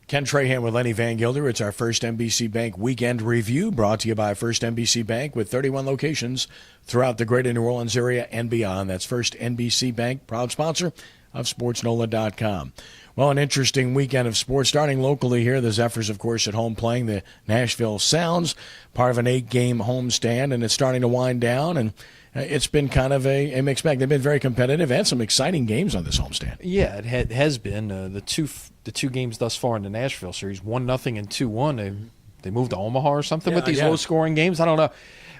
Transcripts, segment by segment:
Ken Trahan with Lenny Vangilder. It's our First NBC Bank Weekend Review, brought to you by First NBC Bank with 31 locations throughout the greater New Orleans area and beyond. That's First NBC Bank, proud sponsor of SportsNola.com. Well, an interesting weekend of sports starting locally here. The Zephyrs, of course, at home playing the Nashville Sounds, part of an 8-game homestand, and it's starting to wind down, and it's been kind of a mixed bag. They've been very competitive and some exciting games on this homestand. Yeah, it has been. The two games thus far in the Nashville series, 1-0 and 2-1. They moved to Omaha or something with these low-scoring games. I don't know. It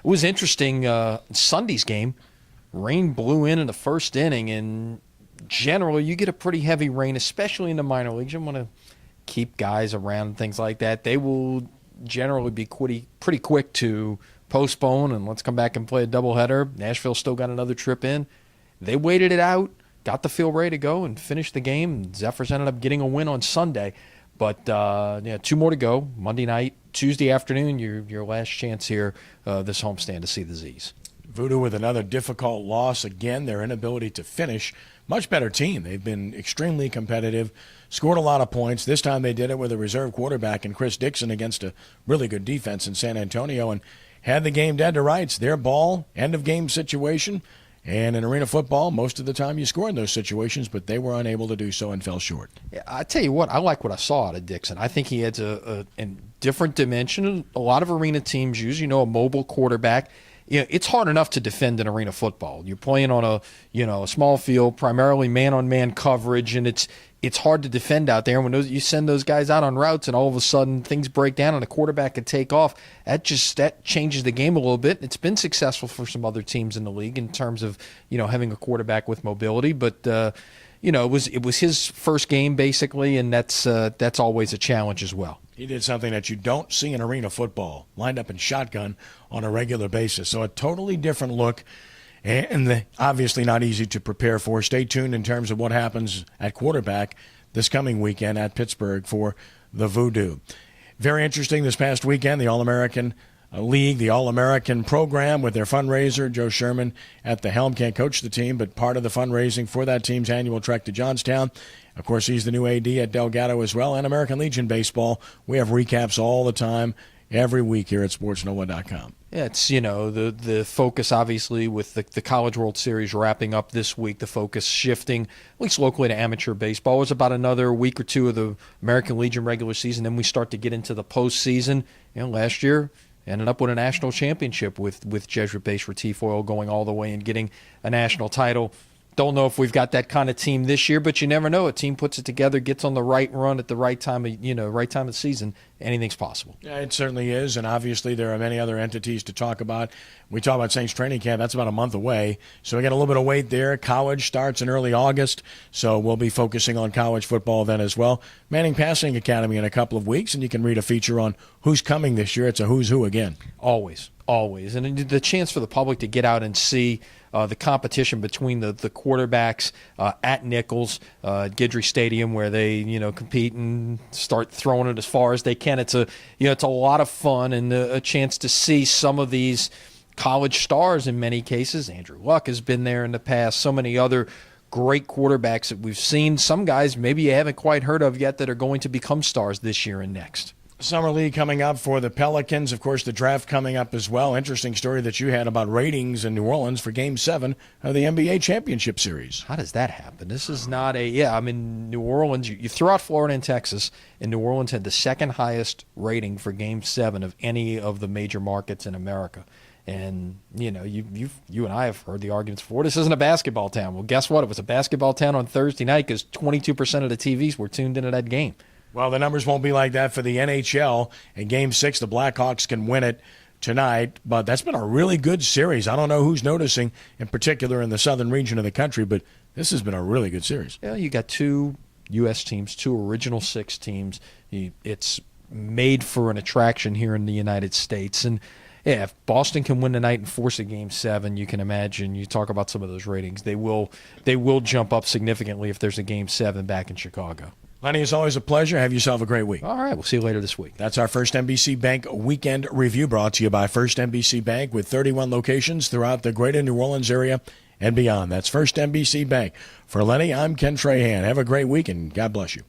was interesting. Sunday's game, rain blew in the first inning, and generally you get a pretty heavy rain, especially in the minor leagues. You want to keep guys around and things like that. They will generally be pretty quick to postpone and let's come back and play a doubleheader. Nashville still got another trip in. They waited it out, got the field ready to go, and finished the game. Zephyrs ended up getting a win on Sunday. But 2 more to go. Monday night, Tuesday afternoon, your last chance here this homestand to see the Z's. Voodoo with another difficult loss. Again, their inability to finish. Much better team. They've been extremely competitive, scored a lot of points. This time they did it with a reserve quarterback and Chris Dixon against a really good defense in San Antonio and had the game dead to rights. Their ball, end-of-game situation. And in arena football, most of the time you score in those situations, but they were unable to do so and fell short. Yeah, I tell you what, I like what I saw out of Dixon. I think he adds a different dimension. A lot of arena teams use, a mobile quarterback. It's hard enough to defend in arena football. You're playing on a small field, primarily man-on-man coverage, and it's hard to defend out there. When you send those guys out on routes and all of a sudden things break down and a quarterback can take off, that changes the game a little bit. It's been successful for some other teams in the league in terms of having a quarterback with mobility, but it was his first game basically, and that's always a challenge as well. He did something that you don't see in arena football, lined up in shotgun on a regular basis. So a totally different look, and obviously not easy to prepare for. Stay tuned in terms of what happens at quarterback this coming weekend at Pittsburgh for the Voodoo. Very interesting this past weekend, the All-American League, the All-American program with their fundraiser. Joe Sherman at the helm, can't coach the team, but part of the fundraising for that team's annual trek to Johnstown. Of course, he's the new AD at Delgado as well, and American Legion Baseball. We have recaps all the time, every week here at SportsNola.com. Yeah, it's, the focus, obviously, with the College World Series wrapping up this week, the focus shifting, at least locally, to amateur baseball. It was about another week or two of the American Legion regular season. Then we start to get into the postseason. Last year, ended up with a national championship with Jesuit-based Retifoil going all the way and getting a national title. Don't know if we've got that kind of team this year, but you never know. A team puts it together, gets on the right run at the right time of the season. Anything's possible. Yeah, it certainly is, and obviously there are many other entities to talk about. We talk about Saints training camp. That's about a month away, so we got a little bit of wait there. College starts in early August, so we'll be focusing on college football then as well. Manning Passing Academy in a couple of weeks, and you can read a feature on who's coming this year. It's a who's who again. Always. And the chance for the public to get out and see the competition between the quarterbacks at Nichols, Guidry Stadium, where they compete and start throwing it as far as they can. It's a lot of fun and a chance to see some of these college stars in many cases. Andrew Luck has been there in the past. So many other great quarterbacks that we've seen. Some guys maybe you haven't quite heard of yet that are going to become stars this year and next. Summer League coming up for the Pelicans. Of course, the draft coming up as well. Interesting story that you had about ratings in New Orleans for Game 7 of the NBA Championship Series. How does that happen? This is not New Orleans, you throw out Florida and Texas, and New Orleans had the second highest rating for Game 7 of any of the major markets in America. And, you and I have heard the arguments for this isn't a basketball town. Well, guess what? It was a basketball town on Thursday night because 22% of the TVs were tuned into that game. Well, the numbers won't be like that for the NHL. In Game 6, the Blackhawks can win it tonight, but that's been a really good series. I don't know who's noticing, in particular in the southern region of the country, but this has been a really good series. Yeah, you got 2 U.S. teams, 2 Original Six teams. It's made for an attraction here in the United States. And, yeah, if Boston can win tonight and force a Game 7, you can imagine, you talk about some of those ratings, they will jump up significantly if there's a Game 7 back in Chicago. Lenny, it's always a pleasure. Have yourself a great week. All right, we'll see you later this week. That's our First NBC Bank Weekend Review, brought to you by First NBC Bank with 31 locations throughout the greater New Orleans area and beyond. That's First NBC Bank. For Lenny, I'm Ken Trahan. Have a great week, and God bless you.